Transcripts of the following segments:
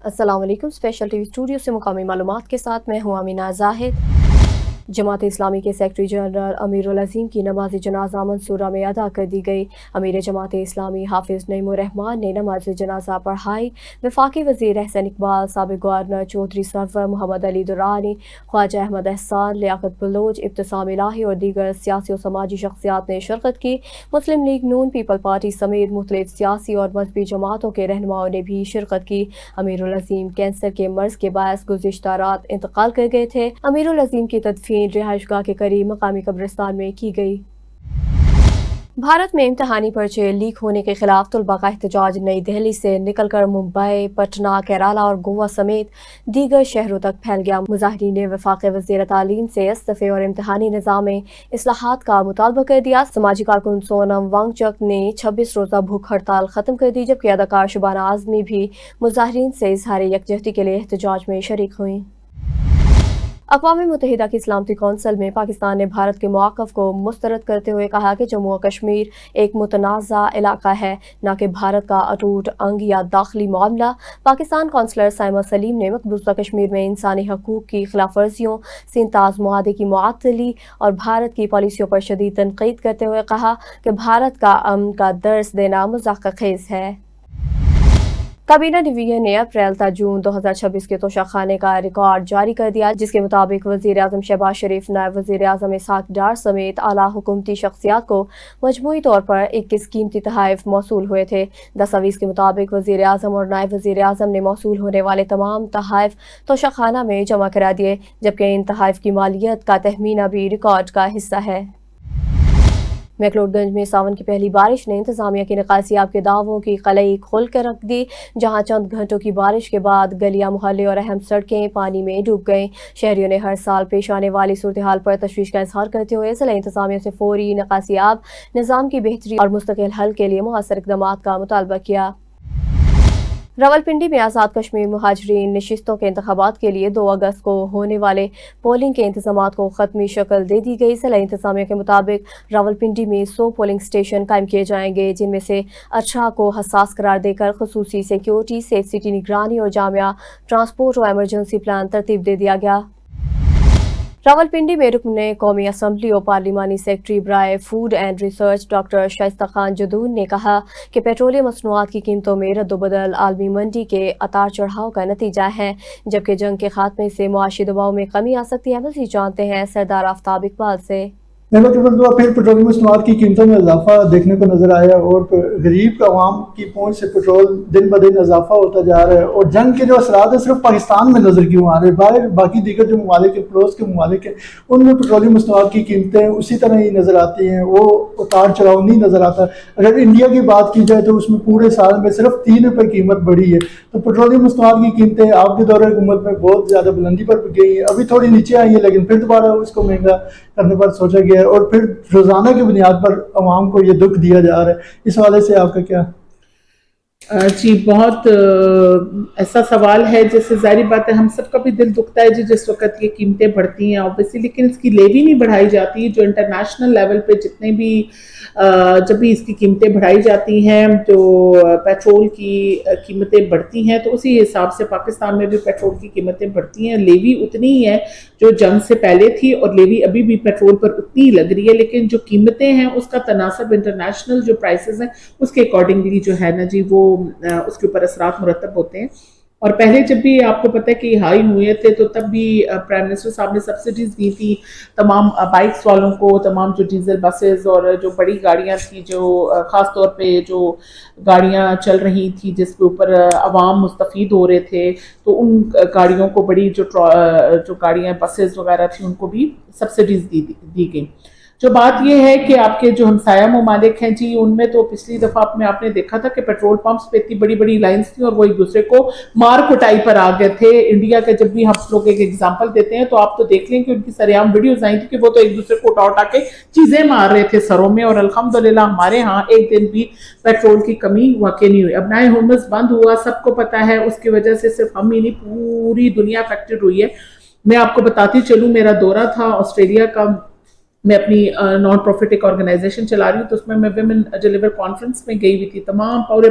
अस्सलाम वालेकुम। Special TV studio से मुकामी मालूमात के साथ मैं हूँ अमीना जाहिद। जमात इस्लामी के सेक्रेटरी जनरल अमीरुल अज़ीम की नमाज जनाजा मंसूरा में अदा कर दी गई। अमीर जमात इस्लामी हाफिज़ नईमुर रहमान ने नमाज जनाजा पढ़ाई। वफाकी वज़ीर एहसन इकबाल, साबिक़ गवर्नर चौधरी सरवर मोहम्मद अली दुरानी, ख्वाजा अहमद एहसान, लियाकत बलोच, इब्तिसाम इलाही और दीगर सियासी और समाजी शख्सियात ने शिरकत की। मुस्लिम लीग नून, पीपल पार्टी समेत मुख्तलिफ सियासी और मजहबी जमातों के रहनुमाओं ने भी शिरकत की। अमीरुल अज़ीम कैंसर के मर्ज के बायस गुज़िश्ता रात इंतकाल कर गए थे। अमीरुल अज़ीम की तदफीन रिहाइशगाह के करीब मकामी कब्रिस्तान में की गई। भारत में इम्तहानी पर्चे लीक होने के खिलाफ तलबा का एहतजाज नई दिल्ली से निकलकर मुंबई, पटना, केरला और गोवा समेत दीगर शहरों तक फैल गया। मुजाहिरीन ने वफाकी वज़ीर तालीम से इस्तीफे और इम्तहानी निज़ाम में इस्लाहात का मुतालबा कर दिया। समाजी कारकुन सोनम वांगचक ने 26 रोज़ा भूख हड़ताल ख़त्म कर दी, जबकि अदाकार शबाना आज़मी भी मुजाहिरीन से इज़हार यकजहती के लिए एहतजाज में शरीक हुई। अक़वाम मुत्तहिदा की सलामती कौंसिल में पाकिस्तान ने भारत के मौक़िफ़ को मुस्तरद करते हुए कहा कि जम्मू और कश्मीर एक मुतनाज़ा इलाका है, न कि भारत का अटूट अंग या दाखिली मामला। पाकिस्तान कौंसलर साइमा सलीम ने मकबूजा कश्मीर में इंसानी हकूक़ की खिलाफ वर्जियों, सिंताज़ मुआहदे की मुअत्तली और भारत की पॉलिसियों पर शदीद तनक़ीद करते हुए कहा कि भारत का अमन का दर्स देना मज़ाक़-ख़ेज़ है। काबीना डिवीजन ने अप्रैल ta जून 2026 के तोशाखाने का रिकॉर्ड जारी कर दिया, जिसके मुताबिक वज़ीर आज़म शहबाज शरीफ, नायब वज़ीर आज़म इसहाक़ डार समेत आला हुकूमती शख्सियात को मजमूई तौर पर 21 कीमती तोहफ़े मौसूल हुए थे। दस्तावेज़ के मुताबिक वज़ीर आज़म और नायब वज़ीर आज़म ने मौसूल होने वाले तमाम तोहफ़े तोशाखाना में जमा करा दिए, जबकि इन तोहफ़े की मालियत का तहमीना भी रिकॉर्ड का हिस्सा है। मैक्लोडगंज में सावन की पहली बारिश ने इंतजामिया की निकासियाब के दावों की कलई खोल कर रख दी, जहां चंद घंटों की बारिश के बाद गलियां, मोहल्ले और अहम सड़कें पानी में डूब गईं। शहरियों ने हर साल पेश आने वाली सूरत हाल पर तशवीश का इजहार करते हुए ज़िला इंतजामिया से फौरी निकासियाब निज़ाम की बेहतरी और मुस्तकिल हल के लिए मुअस्सर इक़दामात का मुतालबा किया। रावलपिंडी में आज़ाद कश्मीर मुहाजिरीन नशिस्तों के इंतखाबात के लिए 2 अगस्त को होने वाले पोलिंग के इंतजामात को ख़त्मी शक्ल दे दी गई। ज़िला इंतज़ामिया के मुताबिक रावलपिंडी में 100 पोलिंग स्टेशन कायम किए जाएंगे, जिनमें से 18 को हसास करार देकर खसूसी सिक्योरिटी, सेफ सिटी निगरानी और जामिया ट्रांसपोर्ट और एमरजेंसी प्लान तरतीब दे दिया गया। रावलपिंडी में रुकने कौमी असम्बली और पार्लिमानी सेक्रेटरी बराए food and research doctor Shaista Khan Jadoon ने कहा कि पेट्रोलियम मसनूआत की कीमतों में रद्दोबदल आलमी मंडी के अतार चढ़ाव का नतीजा है, जबकि जंग के खात्मे से मुआशी दबाव में कमी आ सकती है। मज़ीद जानते हैं सरदार आफ्ताब इकबाल से। फिर पेट्रोलियम मसनूआत की कीमतों में इजाफा देखने को नजर आया और गरीब आवाम की पहुंच से पेट्रोल दिन ब दिन इजाफा होता जा रहा है। और जंग के जो असरात है सिर्फ पाकिस्तान में नजर क्यों आ रहे हैं, बाहर बाकी दीगर जो ममालिक है, पड़ोस के ममालिक है, उनमें पेट्रोलियम मसनूआत की कीमतें उसी तरह ही नजर आती हैं, वो उतार चढ़ाव नहीं नजर आता। अगर इंडिया की बात की जाए तो उसमें पूरे साल में सिर्फ 3 रुपये कीमत बढ़ी है, तो पेट्रोलियम मसनूआत की कीमतें आपके दौरे हुकूमत में बहुत ज़्यादा बुलंदी पर गई हैं। अभी थोड़ी नीचे आई है, लेकिन फिर दोबारा उसको महंगा करने पर सोचा गया है और फिर रोजाना की बुनियाद पर आवाम को ये दुख दिया जा रहा है। इस हवाले से आपका क्या? जी, बहुत ऐसा सवाल है जैसे जाहिर बात है हम सबका भी दिल दुखता है जी जिस वक्त ये कीमतें बढ़ती हैं ऑब्वियसली, लेकिन इसकी लेवी नहीं बढ़ाई जाती। जो इंटरनेशनल लेवल पे जितने भी जब भी इसकी कीमतें बढ़ाई जाती हैं, जो पेट्रोल की कीमतें बढ़ती हैं, तो उसी हिसाब से पाकिस्तान में भी पेट्रोल की कीमतें बढ़ती हैं। लेवी उतनी ही है जो जंग से पहले थी और लेवी अभी भी पेट्रोल पर उतनी ही लग रही है, लेकिन जो कीमतें हैं उसका तनासब इंटरनेशनल जो प्राइसेस हैं उसके अकॉर्डिंगली जो है ना जी वो उसके ऊपर असरात मुरतब होते हैं। और पहले जब भी आपको पता है कि हाई हुए थे तो तब भी प्राइम मिनिस्टर साहब ने सब्सिडीज दी थी तमाम बाइक्स वालों को, तमाम जो डीजल बसेस और जो बड़ी गाड़ियां थी, जो ख़ास तौर पे जो गाड़ियां चल रही थी जिसके ऊपर अवाम मुस्तफ़ीद हो रहे थे, तो उन गाड़ियों को बड़ी जो गाड़ियां बसेस वगैरह थी उनको भी सब्सिडीज दी गई। जो बात यह है कि आपके जो हमसाया ममालिक हैं जी, उनमें तो पिछली दफ़ा में आपने देखा था कि पेट्रोल पंप्स पे इतनी बड़ी बड़ी लाइंस थी और वो एक दूसरे को मार कुटाई पर आ गए थे। इंडिया का जब भी हम लोग एक एग्जांपल देते हैं तो आप तो देख लें कि उनकी सरेआम वीडियोज आई थी कि वो तो एक दूसरे को उठा उठा के चीज़ें मार रहे थे सरों में। और अल्हम्दुलिल्लाह हमारे यहाँ एक दिन भी पेट्रोल की कमी वाकई नहीं हुई। अब नाए हुर्मुज़ बंद हुआ, सबको पता है, उसकी वजह से सिर्फ हम ही नहीं पूरी दुनिया अफेक्टेड हुई है। मैं आपको बताती चलूँ, मेरा दौरा था ऑस्ट्रेलिया का, मैं अपनी नॉन प्रॉफिट एक ऑर्गेनाइजेशन चला रही हूँ, तो उसमें मैं विमेन डिलीवर कॉन्फ्रेंस में गई हुई थी। तमाम पूरे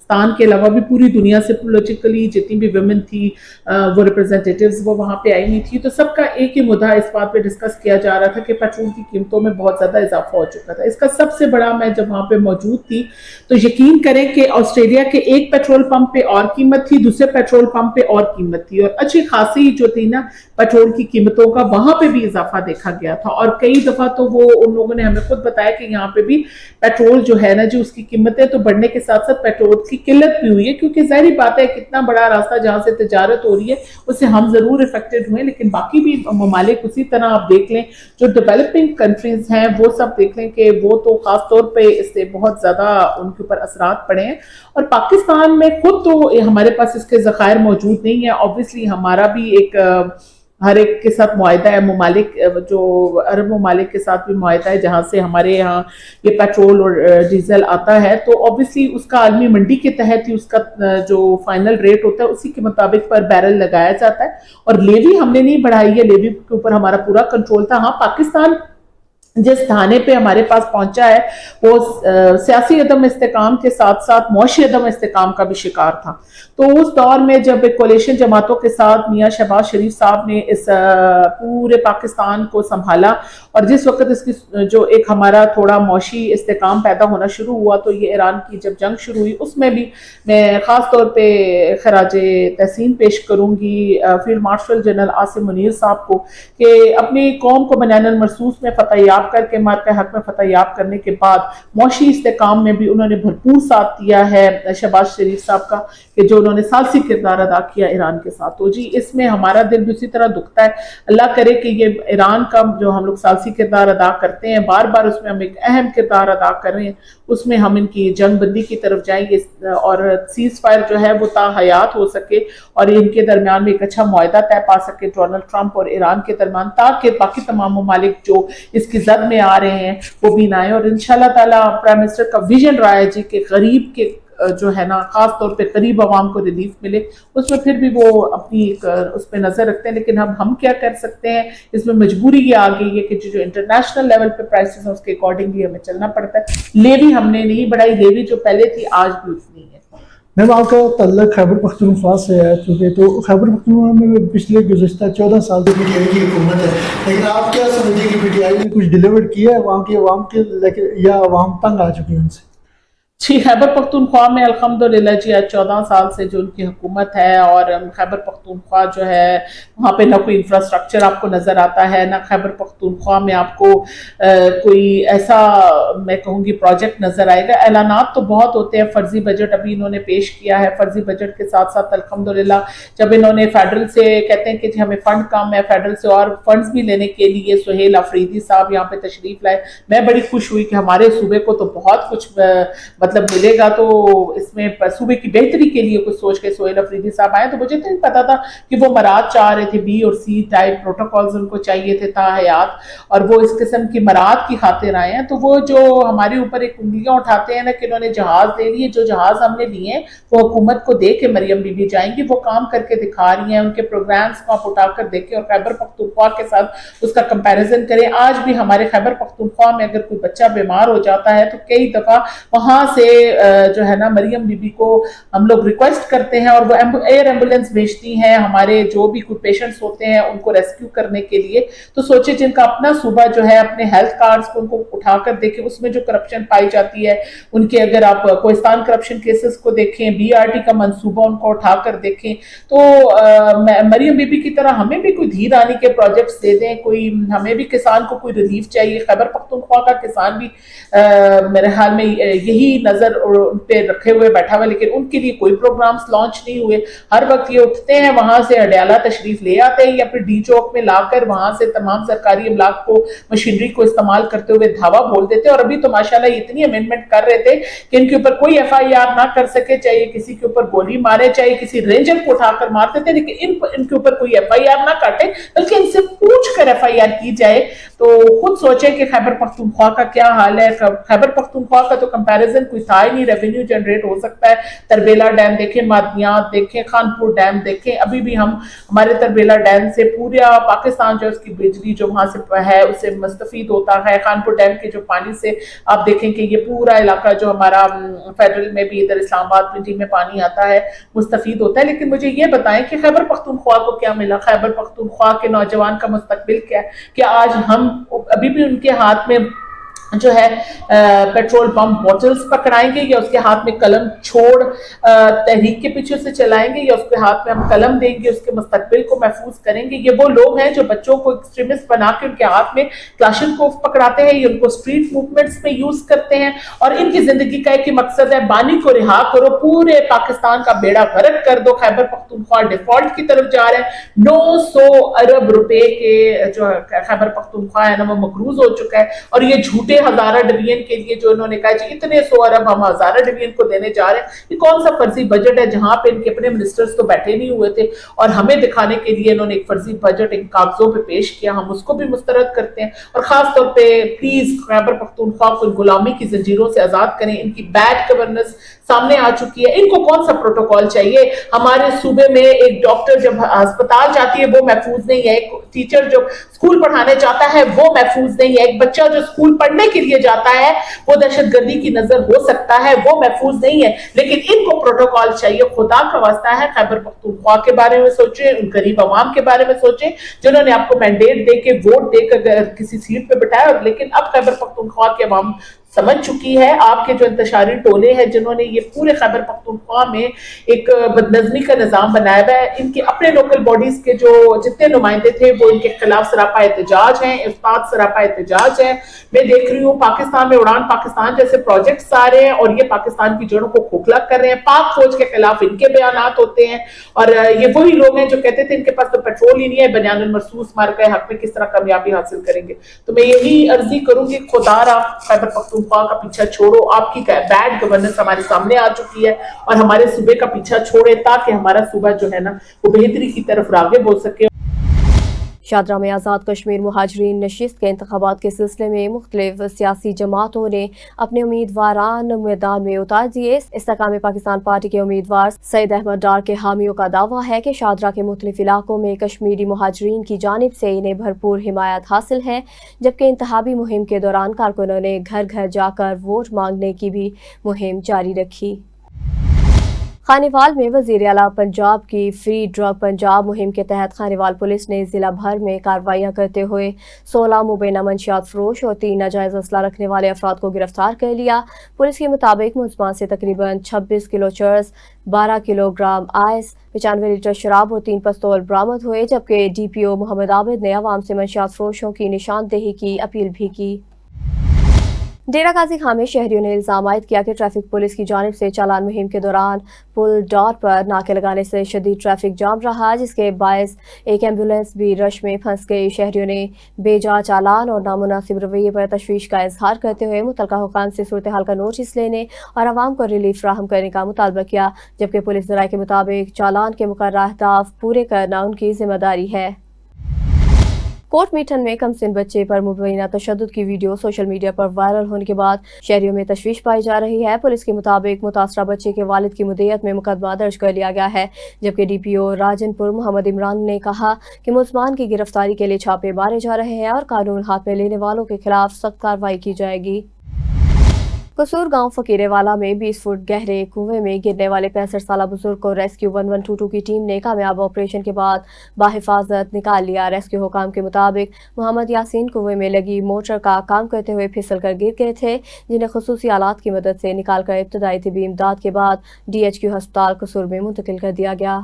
پاکستان کے علاوہ بھی پوری دنیا سے پولیٹیکلی جتنی بھی ویمن تھی وہ ریپرزینٹیٹیوز وہ وہاں پہ آئی ہوئی تھی. تو سب کا ایک ہی مدعا اس بات پہ ڈسکس کیا جا رہا تھا کہ پیٹرول کی قیمتوں میں بہت زیادہ اضافہ ہو چکا تھا. اس کا سب سے بڑا، میں جب وہاں پہ موجود تھی تو یقین کریں کہ آسٹریلیا کے ایک پیٹرول پمپ پہ اور قیمت تھی، دوسرے پیٹرول پمپ پہ اور قیمت تھی، اور اچھی خاصی جو تھی نا پیٹرول کی قیمتوں کا وہاں پہ بھی اضافہ دیکھا گیا تھا. اور کئی دفعہ تو وہ ان لوگوں نے ہمیں خود بتایا کہ یہاں پہ بھی پیٹرول جو ہے نا جو اس کی قیمتیں تو بڑھنے کے ساتھ ساتھ پیٹرول کی قلت بھی ہوئی ہے، کیونکہ ظاہری بات ہے کتنا بڑا راستہ جہاں سے تجارت ہو رہی ہے اس سے ہم ضرور افیکٹڈ ہوئے، لیکن باقی بھی ممالک اسی طرح آپ دیکھ لیں جو ڈیولپنگ کنٹریز ہیں وہ سب دیکھ لیں کہ وہ تو خاص طور پہ اس سے بہت زیادہ ان کے اوپر اثرات پڑے ہیں. اور پاکستان میں خود تو ہمارے پاس اس کے ذخائر موجود نہیں ہے. آبویسلی ہمارا بھی ایک ہر ایک کے ساتھ معاہدہ ہے، ممالک جو عرب ممالک کے ساتھ بھی معاہدہ ہے جہاں سے ہمارے یہاں یہ پیٹرول اور ڈیزل آتا ہے. تو آبویسلی اس کا عالمی منڈی کے تحت ہی اس کا جو فائنل ریٹ ہوتا ہے اسی کے مطابق پر بیرل لگایا جاتا ہے. اور لیوی ہم نے نہیں بڑھائی ہے، لیوی کے اوپر ہمارا پورا کنٹرول تھا. ہاں پاکستان جس تھانے پہ ہمارے پاس پہنچا ہے وہ سیاسی عدم استحکام کے ساتھ ساتھ معاشی عدم استحکام کا بھی شکار تھا. تو اس دور میں جب ایک کولیشن جماعتوں کے ساتھ میاں شہباز شریف صاحب نے اس پورے پاکستان کو سنبھالا اور جس وقت اس کی جو ایک ہمارا تھوڑا معاشی استحکام پیدا ہونا شروع ہوا تو یہ ایران کی جب جنگ شروع ہوئی اس میں بھی میں خاص طور پہ خراج تحسین پیش کروں گی field marshal general Asim Munir صاحب کو کہ اپنی قوم کو بنیان المرصوص میں فتح یاب کر کے مارکہ حق میں فتح یاب کرنے کے بعد معاشی استحکام میں بھی انہوں نے بھرپور ساتھ دیا ہے شہباز شریف صاحب کا کہ جو انہوں نے ثالثی کردار ادا کیا ایران کے ساتھ. تو جی اس میں ہمارا دل بھی اسی طرح دکھتا ہے. اللہ کرے کہ یہ ایران کا جو ہم لوگ ثالثی کردار ادا کرتے ہیں بار بار اس میں ہم ایک اہم کردار ادا کر رہے ہیں، اس میں ہم ان کی جنگ بندی کی طرف جائیں گے اور سیز فائر جو ہے وہ تا حیات ہو سکے اور ان کے درمیان میں ایک اچھا معاہدہ طے پا سکے ڈونلڈ ٹرمپ اور ایران کے درمیان، تاکہ باقی تمام ممالک جو اس کی زد میں آ رہے ہیں وہ بھی نہ آئیں. اور انشاءاللہ تعالیٰ پرائم منسٹر کا ویژن رہا ہے جی کہ غریب کے جو ہے نا خاص طور پہ غریب عوام کو ریلیف ملے. اس میں پھر بھی وہ اپنی اس پہ نظر رکھتے ہیں، لیکن ہم کیا کر سکتے ہیں، اس میں مجبوری یہ آ گئی ہے کہ جو انٹرنیشنل لیول پہ پرائسز ہیں اس کے اکارڈنگلی ہمیں چلنا پڑتا ہے. لیوی ہم نے نہیں بڑھائی، لیوی جو پہلے تھی آج بھی اتنی ہے. میم آپ کا تعلق خیبر پختونخوا سے ہے چونکہ تو خیبر پختونخوا میں پچھلے گزشتہ 14 سال سے پی ٹی آئی کی حکومت ہے، لیکن آپ کیا سمجھتے ہیں کہ پی ٹی آئی نے کچھ ڈیلیور کیا ہے وہاں کی عوام کے یا عوام تنگ آ چکی ہیں ان سے؟ جی خیبر پختونخوا میں الحمدللہ جی آج 14 سال سے جو ان کی حکومت ہے اور خیبر پختونخوا جو ہے وہاں پہ نہ کوئی انفراسٹرکچر آپ کو نظر آتا ہے، نہ خیبر پختونخوا میں آپ کو کوئی ایسا میں کہوں گی پروجیکٹ نظر آئے گا. اعلانات تو بہت ہوتے ہیں، فرضی بجٹ ابھی انہوں نے پیش کیا ہے، فرضی بجٹ کے ساتھ ساتھ الحمدللہ جب انہوں نے فیڈرل سے کہتے ہیں کہ جی ہمیں فنڈ کم ہے، فیڈرل سے اور فنڈز بھی لینے کے لیے سہیل آفریدی صاحب یہاں پہ تشریف لائے. میں بڑی خوش ہوئی کہ ہمارے صوبے کو تو بہت کچھ مطلب ملے گا، تو اس میں صوبے کی بہتری کے لیے کچھ سوچ کے سہیل آفریدی صاحب آئے. تو مجھے تو نہیں پتا تھا کہ وہ مراد چاہ رہے تھے، بی اور سی ٹائپ پروٹوکولز ان کو چاہیے تھے تا حیات، اور وہ اس قسم کی مراد کی خاطر آئے ہیں. تو وہ جو ہمارے اوپر ایک انگلیاں اٹھاتے ہیں نا کہ انہوں نے جہاز لے لیے، جو جہاز ہم نے لیے وہ حکومت کو دے کے مریم بی بی جائیں گی، وہ کام کر کے دکھا رہی ہیں. ان کے پروگرامز کو آپ اٹھا کر دیکھیں اور خیبر پختونخوا کے ساتھ اس کا کمپیریزن کریں. آج بھی ہمارے خیبر پختونخوا میں اگر کوئی بچہ بیمار ہو جاتا ہے تو کئی دفعہ وہاں سے جو ہے نا مریم بی بی کو ہم لوگ ریکویسٹ کرتے ہیں اور وہ ایئر ایمبولینس بھیجتی ہیں ہمارے جو بھی کوئی پیشنٹس ہوتے ہیں ان کو ریسکیو کرنے کے لیے. تو سوچے جن کا اپنا صوبہ جو ہے اپنے ہیلتھ کارڈز کو ان کو اٹھا کر دیکھیں اس میں جو کرپشن پائی جاتی ہے ان کے، اگر آپ کوہستان کرپشن کیسز کو دیکھیں، بی آر ٹی کا منصوبہ ان کو اٹھا کر دیکھیں، تو مریم بی بی کی طرح ہمیں بھی کوئی دھی رانی کے پروجیکٹس دے دیں، کوئی ہمیں بھی کسان کو کوئی ریلیف چاہیے. خیبر پختونخوا کا کسان بھی میرے خیال میں یہی نظر پہ رکھے ہوئے بیٹھا ہوا، لیکن ان کے لیے کوئی پروگرامز لانچ نہیں ہوئے. ہر وقت یہ اٹھتے ہیں وہاں سے اڈیالہ تشریف لے آتے ہیں یا پھر ڈی چوک میں لا کر وہاں سے تمام سرکاری املاک کو مشینری کو استعمال کرتے ہوئے دھاوا بول دیتے. اور ابھی تو ماشاءاللہ اتنی امینڈمنٹ کر رہے تھے کہ ان کے اوپر کوئی ایف آئی آر نہ کر سکے، چاہیے کسی کے اوپر گولی مارے، چاہیے کسی رینجر کو اٹھا کر مارتے تھے، لیکن ان کے اوپر کوئی ایف آئی آر نہ کاٹے بلکہ ان سے پوچھ کر ایف آئی آر کی جائے. تو خود سوچیں کہ خیبر پختونخوا کا کیا حال ہے. خیبر پختونخوا کا تو کمپیریزن کوئی تھا ہی نہیں, ریونیو جنریٹ ہو سکتا ہے. تربیلا ڈیم دیکھیں, مادیات دیکھیں, خانپور ڈیم دیکھیں, ابھی بھی ہم ہمارے تربیلا ڈیم سے پورا پاکستان جو اس کی بجلی جو وہاں سے ہے اس سے مستفید ہوتا ہے. خانپور ڈیم کے جو پانی سے آپ دیکھیں کہ یہ پورا علاقہ جو ہمارا فیڈرل میں بھی ادھر اسلام آباد پنڈی میں پانی آتا ہے مستفید ہوتا ہے. لیکن مجھے یہ بتائیں کہ خیبر پختونخوا کو کیا ملا, خیبر پختونخوا کے نوجوان کا مستقبل کیا ہے؟ کہ آج ہم ابھی بھی ان کے ہاتھ میں جو ہے پیٹرول پمپ بوٹلز پکڑائیں گے, یا اس کے ہاتھ میں قلم چھوڑ تحریک کے پیچھے سے چلائیں گے, یا اس کے ہاتھ میں ہم قلم دیں گے, اس کے مستقبل کو محفوظ کریں گے؟ یہ وہ لوگ ہیں جو بچوں کو ایکسٹریمسٹ بنا کے ان کے ہاتھ میں کلاشنکوف پکڑاتے ہیں, یہ ان کو اسٹریٹ موومنٹس میں یوز کرتے ہیں, اور ان کی زندگی کا ایک ہی مقصد ہے, بانی کو رہا کرو, پورے پاکستان کا بیڑا غرق کر دو. خیبر پختونخوا ڈیفالٹ کی طرف جا رہے ہیں, 900 ارب روپے کے جو خیبر پختونخوا ہے نا وہ مقروض ہو چکا ہے, اور یہ جھوٹے ہزارہ ڈویژن کے لیے جو انہوں نے کہا جی اتنے 100 ارب ہم ہزارہ ڈویژن کو دینے جا رہے ہیں, یہ کون سا فرضی بجٹ ہے جہاں پہ ان کے اپنے منسٹرز تو بیٹھے نہیں ہوئے تھے, اور ہمیں دکھانے کے لیے انہوں نے ایک فرضی بجٹ ایک کاغذوں پہ پیش کیا, ہم اس کو بھی مسترد کرتے ہیں. اور خاص طور پہ پلیز خیبر پختونخوا کو غلامی کی زنجیروں سے آزاد کریں. ان کی بیڈ گورننس سامنے آ چکی ہے, ان کو کون سا پروٹوکول چاہیے؟ ہمارے صوبے میں ایک ڈاکٹر جب ہسپتال جاتی ہے وہ محفوظ نہیں ہے, ایک ٹیچر جو اسکول پڑھانے جاتا ہے وہ محفوظ نہیں ہے, ایک بچہ جو اسکول پڑھنے کے لیے جاتا ہے وہ دہشت گردی کی نظر ہو سکتا ہے وہ محفوظ نہیں ہے. لیکن ان کو پروٹوکول چاہیے. خدا کا واسطہ ہے خیبر پختونخوا کے بارے میں سوچیں, ان غریب عوام کے بارے میں سوچیں جنہوں نے آپ کو مینڈیٹ دے کے ووٹ دے کر کسی سیٹ پہ بٹھایا. لیکن اب خیبر پختونخوا کے عوام سمجھ چکی ہے, آپ کے جو انتشاری ٹولے ہیں جنہوں نے یہ پورے خیبر پختونخوا میں ایک بدنظمی کا نظام بنایا ہوا ہے, ان کے اپنے لوکل باڈیز کے جو جتنے نمائندے تھے وہ ان کے خلاف سراپا احتجاج ہیں, استاد سراپا احتجاج ہیں. میں دیکھ رہی ہوں پاکستان میں اڑان پاکستان جیسے پروجیکٹس آ رہے ہیں اور یہ پاکستان کی جڑوں کو کھوکھلا کر رہے ہیں. پاک فوج کے خلاف ان کے بیانات ہوتے ہیں, اور یہ وہی لوگ ہیں جو کہتے تھے ان کے پاس تو پیٹرول ہی نہیں ہے, بنیان المرصوص مار کے حق میں کس طرح کامیابی حاصل کریں گے. تو میں یہی عرضی کروں گی, خدا را خیبر پختونخوا کا پیچھا چھوڑو. آپ کی بیڈ گورننس ہمارے سامنے آ چکی ہے, اور ہمارے صوبے کا پیچھا چھوڑے تاکہ ہمارا صوبہ جو ہے نا وہ بہتری کی طرف راغب ہو سکے. شاہدرہ میں آزاد کشمیر مہاجرین نشست کے انتخابات کے سلسلے میں مختلف سیاسی جماعتوں نے اپنے امیدواران میدان میں اتار دیے. استحکام پاکستان پارٹی کے امیدوار سعید احمد ڈار کے حامیوں کا دعویٰ ہے کہ شاہدرہ کے مختلف علاقوں میں کشمیری مہاجرین کی جانب سے انہیں بھرپور حمایت حاصل ہے, جبکہ انتخابی مہم کے دوران کارکنوں نے گھر گھر جا کر ووٹ مانگنے کی بھی مہم جاری رکھی. خانیوال میں وزیر اعلیٰ پنجاب کی فری ڈرگ پنجاب مہم کے تحت خانیوال پولیس نے ضلع بھر میں کارروائیاں کرتے ہوئے 16 مبینہ منشیات فروش اور 3 ناجائز اسلحہ رکھنے والے افراد کو گرفتار کر لیا. پولیس کے مطابق ملزمان سے تقریباً 26 کلو چرس, 12 کلو گرام آئس, 95 لیٹر شراب اور 3 پستول برآمد ہوئے, جبکہ ڈی پی او محمد عابد نے عوام سے منشیات فروشوں کی نشاندہی کی اپیل بھی کی. ڈیرہ غازی خان میں شہریوں نے الزام عائد کیا کہ ٹریفک پولیس کی جانب سے چالان مہم کے دوران پل ڈار پر ناکے لگانے سے شدید ٹریفک جام رہا, جس کے باعث ایک ایمبولینس بھی رش میں پھنس گئی. شہریوں نے بے جا چالان اور نامناسب رویے پر تشویش کا اظہار کرتے ہوئے متعلقہ حکام سے صورتحال کا نوٹس لینے اور عوام کو ریلیف فراہم کرنے کا مطالبہ کیا, جبکہ پولیس ذرائع کے مطابق چالان کے مقررہ اہداف پورے کرنا ان کی ذمہ داری ہے. کوٹ میٹھن میں کم سن بچے پر مبینہ تشدد کی ویڈیو سوشل میڈیا پر وائرل ہونے کے بعد شہریوں میں تشویش پائی جا رہی ہے. پولیس کے مطابق متاثرہ بچے کے والد کی مدعیت میں مقدمہ درج کر لیا گیا ہے, جبکہ ڈی پی او راجن پور محمد عمران نے کہا کہ ملزمان کی گرفتاری کے لیے چھاپے مارے جا رہے ہیں اور قانون ہاتھ میں لینے والوں کے خلاف سخت کارروائی کی جائے گی. قصور گاؤں فقیرے والا میں 20 فٹ گہرے کنویں میں گرنے والے 65 سالہ بزرگ کو ریسکیو 1122 کی ٹیم نے کامیاب آپریشن کے بعد بحفاظت نکال لیا. ریسکیو حکام کے مطابق محمد یاسین کنویں میں لگی موٹر کا کام کرتے ہوئے پھسل کر گر گئے تھے, جنہیں خصوصی آلات کی مدد سے نکال کر ابتدائی طبی امداد کے بعد DHQ ہسپتال قصور میں منتقل کر دیا گیا.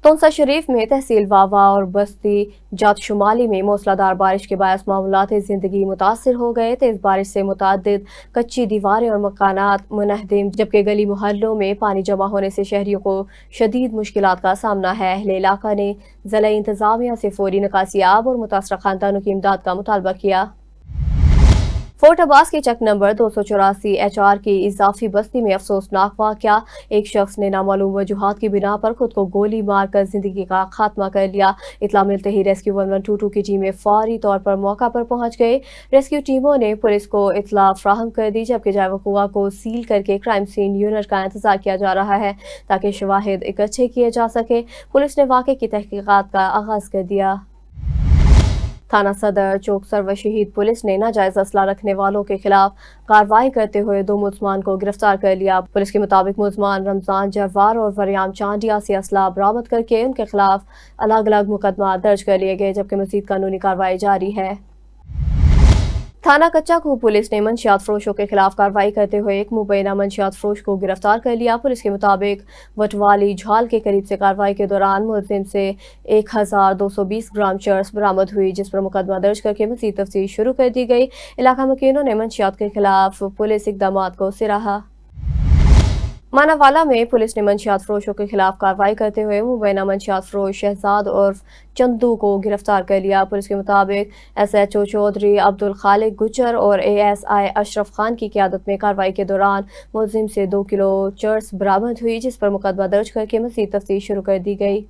تونسا شریف میں تحصیل واوا اور بستی جات شمالی میں موسلا دھار بارش کے باعث معمولات زندگی متاثر ہو گئے. تیز بارش سے متعدد کچی دیواریں اور مکانات منہدم, جبکہ گلی محلوں میں پانی جمع ہونے سے شہریوں کو شدید مشکلات کا سامنا ہے. اہل علاقہ نے ضلعی انتظامیہ سے فوری نکاسی آب اور متاثرہ خاندانوں کی امداد کا مطالبہ کیا. फोर्ट अब्बास के चक नंबर 284 HR की इजाफी बस्ती में अफसोसनाक वाकया। एक शख्स ने नामालूम वजूहात की बिना पर खुद को गोली मारकर जिंदगी का खात्मा कर लिया। इतला मिलते ही रेस्क्यू 1122 की टीमें फौरी तौर पर मौका पर पहुंच गए। रेस्क्यू टीमों ने पुलिस को इतला फ्राहम कर दी, जबकि जाए वक़ुआ को सील करके क्राइम सीन यूनिट का इंतजार किया जा रहा है ताकि शवाहिद इकट्ठे किए जा सके। पुलिस ने वाक़े की तहकीकात का आगाज कर दिया। थाना सदर चौकसर व शहीद पुलिस ने नाजायज असला रखने वालों के खिलाफ कार्रवाई करते हुए 2 मुलजमान को गिरफ्तार कर लिया। पुलिस के मुताबिक मुलजमान रमजान जरवार और वरियाम चांडिया से असला बरामद करके उनके खिलाफ अलग अलग मुकदमा दर्ज कर लिए गए, जबकि मजीद कानूनी कार्रवाई जारी है। थाना कच्चा खूह पुलिस ने मंशियात फरोशों के खिलाफ कार्रवाई करते हुए एक मुबैना मंशियात फरोश को गिरफ्तार कर लिया। पुलिस के मुताबिक वटवाली झाल के करीब से कार्रवाई के दौरान मुलजिम से 1220 ग्राम चर्स बरामद हुई, जिस पर मुकदमा दर्ज करके मज़ीद तफ्तीश शुरू कर दी गई। इलाका मुकीनों ने मंशियात के खिलाफ पुलिस इक़दामात को सराहा। मानावाला में पुलिस ने मंशियात फरोशों के खिलाफ कार्रवाई करते हुए मुबैना मंशियात फरोश शहजाद और चंदू को गिरफ्तार कर लिया। पुलिस के मुताबिक SHO चौधरी अब्दुल खालिक गुजर और ASI अशरफ खान की क़यादत में कार्रवाई के दौरान मुलजिम से 2 किलो चर्स बरामद हुई, जिस पर मुकदमा दर्ज करके मज़ीद तफ्तीश शुरू कर दी गई।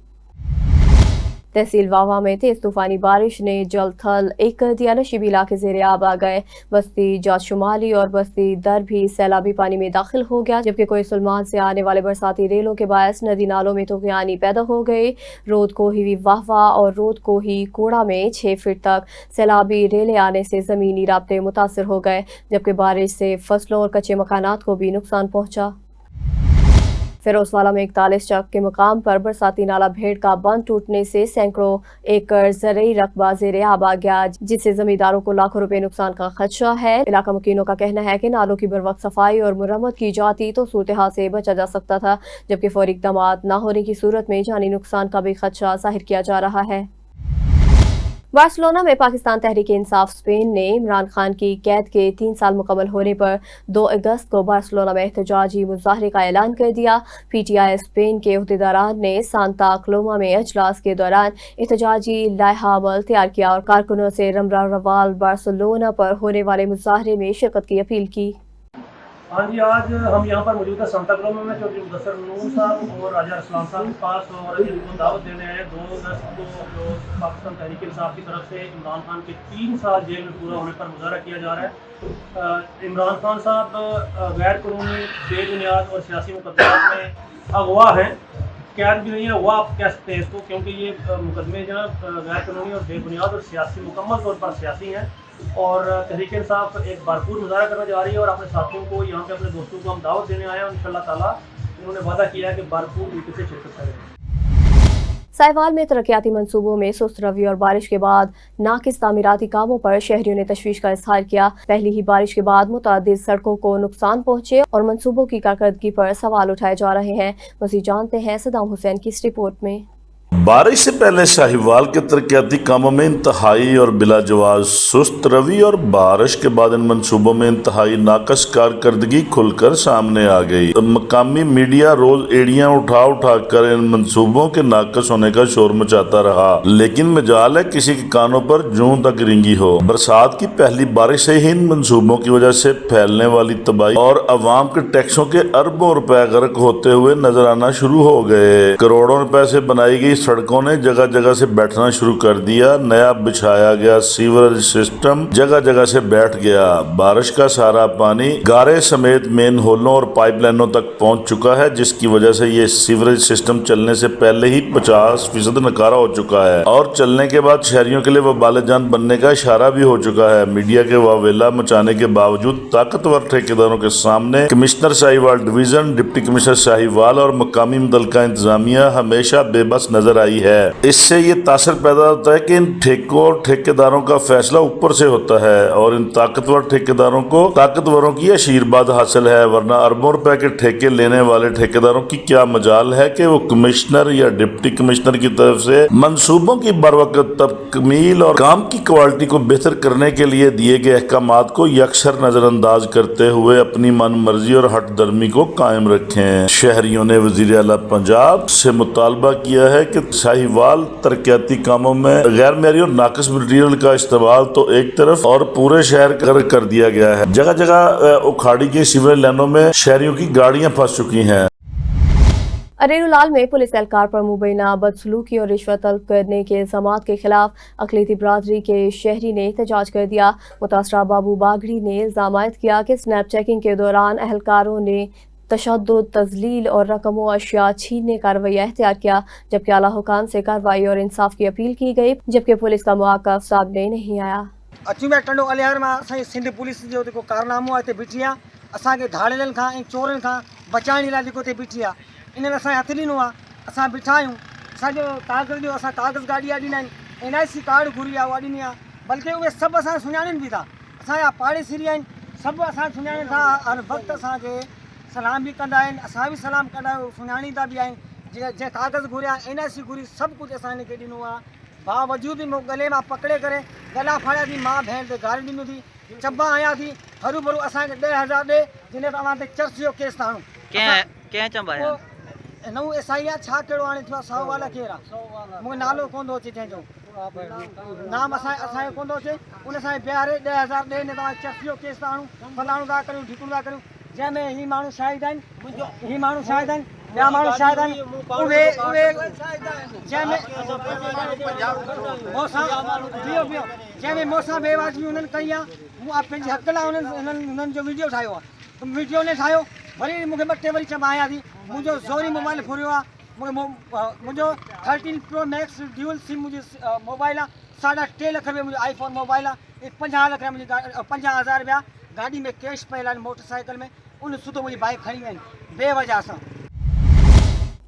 तहसील वावा में तेज तूफानी बारिश ने जल थल एक कर दिया। नशीबी इलाके ज़ेरे आब आ गए। बस्ती जात शुमाली और बस्ती दर भी सैलाबी पानी में दाखिल हो गया, जबकि कोई सुलमान से आने वाले बरसाती रेलों के बायस नदी नालों में तूफ़ानी पैदा हो गई। रोड कोही वाहवा और रोड कोही कोड़ा में 6 फीट तक सैलाबी रेलें आने से ज़मीनी राब्ते मुतासर हो गए, जबकि बारिश से फसलों और कच्चे मकानात को भी नुकसान पहुँचा। फिरोजवाला में 41 चक के मुकाम पर बरसाती नाला भेड़ का बंद टूटने से सैकड़ों एकड़ ज़रई रकबा ज़ेरे आब आ गया, जिससे जमींदारों को लाखों रुपए नुकसान का खदशा है। इलाका मुकीनों का कहना है कि नालों की बरवक्त सफाई और मुरम्मत की जाती तो सूरत हाल से बचा जा सकता था, जबकि फौरी इक़दामात न होने की सूरत में जानी नुकसान का भी खदशा जाहिर किया जा रहा है। बार्सिलोना में पाकिस्तान तहरीक इंसाफ स्पेन ने इमरान खान की कैद के 3 साल मुकम्मल होने पर 2 अगस्त को बार्सिलोना में एहतजाजी मुजाहरे का ऐलान कर दिया। PTI स्पेन के अहदेदारान ने सांता क्लोमा में अजलास के दौरान एहतजाजी लाइहा अमल तैयार किया और कारकुनों से रमरा रवाल बार्सिलोना पर होने वाले मुजाहरे में शिरकत की अपील की। हाँ जी, आज हम यहाँ पर मौजूद है सांता क्लोमा में चौधरी मुदस्सर नून साहब और राजा रसलान साहब के पास, और इनको दावत देने आए 2 अगस्त को जो पाकिस्तान तहरीक इंसाफ की तरफ से इमरान खान के 3 साल जेल में पूरा होने पर मुजाहरा किया जा रहा है। इमरान खान साहब गैर कानूनी बेबुनियाद और सियासी मुकदमात में अगवा हैं, कैद भी नहीं है, अगवा आप कह सकते हैं इसको, क्योंकि ये मुकदमे जो गैर कानूनी और बेबुनियाद और सियासी मुकम्मल तौर पर सियासी हैं। और तहरीक इंसाफ एक भरपूर मुजाहरा करने जा रही है और अपने साथियों को यहाँ पे अपने दोस्तों को हम दावत देने आए हैं और इंशाअल्लाह ताला उन्होंने वादा किया है कि भरपूर तरीके से शिरकत करेंगे। साहिवाल में तरक्याती मंसूबों में सुस्त रवि और बारिश के बाद नाकिस तामीराती कामों पर शहरियों ने तशवीश का इजहार किया। पहली ही बारिश के बाद मुतअद्दिद सड़कों को नुकसान पहुंचे और मंसूबों की कारकर्दगी पर सवाल उठाए जा रहे हैं। मज़ीद जानते हैं सदाम हुसैन की इस रिपोर्ट में। बारिश से पहले शाहीवाल के तरक्याती कामों में इंतहाई और बिलाजवाज सुस्त रवि और बारिश के बाद इन मंसूबों में इंतहाई नाकस कारकर्दगी खुलकर सामने आ गई। मकामी मीडिया रोज एड़ियां उठा कर इन मंसूबों के नाकस होने का शोर मचाता रहा, लेकिन मजाल है किसी के कानों पर जूं तक रिंगी हो। बरसात की पहली बारिश से ही इन मंसूबों की वजह से फैलने वाली तबाही और अवाम के टैक्सों के अरबों रुपए गर्क होते हुए नजर आना शुरू हो गए। करोड़ों रुपए से बनाई गई सड़कों ने जगह जगह से बैठना शुरू कर दिया। नया बिछाया गया सीवरेज सिस्टम जगह जगह से बैठ गया। बारिश का सारा पानी गारे समेत मेन होलों और पाइपलाइनों तक पहुंच चुका है, जिसकी वजह से ये सीवरेज सिस्टम चलने से पहले ही 50% नकारा हो चुका है और चलने के बाद शहरियों के लिए वबाल जान बनने का इशारा भी हो चुका है। मीडिया के वावेला मचाने के बावजूद ताकतवर ठेकेदारों के सामने commissioner Sahiwal division, deputy commissioner Sahiwal और मकामी मुतल्लिका इंतजामिया हमेशा बेबस नजर आई है। इससे ये तासर पैदा होता है कि इन ठेकों और ठेकेदारों का फैसला ऊपर से होता है और इन ताकतवर ठेकेदारों को ताकतवरों की आशीर्वाद हासिल है, वरना अरबों रुपए के ठेके लेने वाले ठेकेदारों की क्या मजाल है कि वो कमिश्नर या डिप्टी कमिश्नर की तरफ से मंसूबों की बरवकत तकमील और काम की क्वालिटी को बेहतर करने के लिए दिए गए अहकामात को यकसर नजरअंदाज करते हुए अपनी मन मर्जी और हट दर्मी को कायम रखें। शहरियों ने वजीर आला पंजाब से मुतालबा किया है कि साहिवाल तरक्याती कामों में गैर मेरी और नाकस मटीरियल का इस्तेमाल तो एक तरफ और पूरे शहर कर दिया गया है। जगह जगह उखाड़ी गई सीवरेज लाइनों में शहरियों की गाड़ियां फंस चुकी हैं। अरेरुलाल में पुलिस एहलकार पर मुबैना बदसलूकी और रिश्वत तलब करने के इल्जामात के खिलाफ अक़लियती बरादरी के शहरी ने एहतजाज कर दिया। मुतासरा बाबू बागड़ी ने इल्ज़ाम आयद किया कि स्नैप चेकिंग के दौरान एहलकारों ने तशद्दुद, तज़लील और रकम व अशिया छीनने का रवैया इख्तियार किया, जबकि आला हुकाम से कार्रवाई और इंसाफ की अपील की गई, जबकि पुलिस का मुआक़ब सामने नहीं आया। अचूं टंडो अलियार में असांजी सिंध पुलिस जो जेको कारनामो आहे हिते बीठी आहे, असांखे धाड़ेलनि खां ऐं चोरनि खां बचाइण लाइ जेको हिते बीठी आहे, इन्हनि असांखे हथु ॾिनो आहे। असां बीठा आहियूं, असांजो कागज़ जो असां कागज़ गाॾी ॾींदा आहिनि, NIC कार्ड घुरी आहे उहा ॾिनी आहे, बल्कि उहे सभु असां सुञाणनि बि था, असांजा पाड़ेसिरी आहिनि, सभु असां सुञाणनि था, हर वक़्तु असांखे सलाम बि कंदा आहिनि, असां बि सलाम कंदा आहियूं, सुञाणींदा बि आहिनि। जंहिं कागज़ घुरिया, NIC घुरी, सभु कुझु असां हिनखे ॾिनो आहे। बावजूद भी गले में पकड़े करे गला फाड़ा थी, माँ भेण ते गारी ॾिनो थी, चब्बा आया थी, हरू भरू असांखे 10,000 ॾे, जिन तव्हां ते चर्च जो केस ताणो। कंहिं चंबा आया नऊं SI आहे, छा कहिड़ो हाणे थियो आहे, 100 वाला केरु आहे, मूंखे नालो कोन थो अचे जंहिंजो नाम असांखे कोन थो अचे, उन सां बीहारे 10,000 ॾे, ने तव्हां चर्च जो केस था आणूं, फलाणो था करियूं, ढिकणो था करियूं, जंहिंमें ही माण्हू शाहिद आहिनि, ही माण्हू शाहिद आहिनि, ॿिया माण्हू शाहिद आहिनि, उहे जंहिंमें मूंसां बेवाजिबी उन्हनि कई आहे, मूं पंहिंजे हक़ लाइ उन्हनि जो वीडियो ठाहियो आहे, वीडियो ने ठाहियो, वरी मूंखे 2 टे वरी चंबा आया थी, मुंहिंजो ज़ोरी मोबाइल फुरियो आहे, मुंहिंजो 13 Pro Max ड्यूल सिम मुंहिंजी मोबाइल आहे, 3.5 लख रुपया मुंहिंजो iPhone मोबाइल आहे, 50 लख मुंहिंजी 50,000 रुपया गाड़ी में कैश पियल आहिनि, मोटरसाइकिल में, उन सुधो मुंहिंजी बाइक खणी आहिनि बेवजह सां।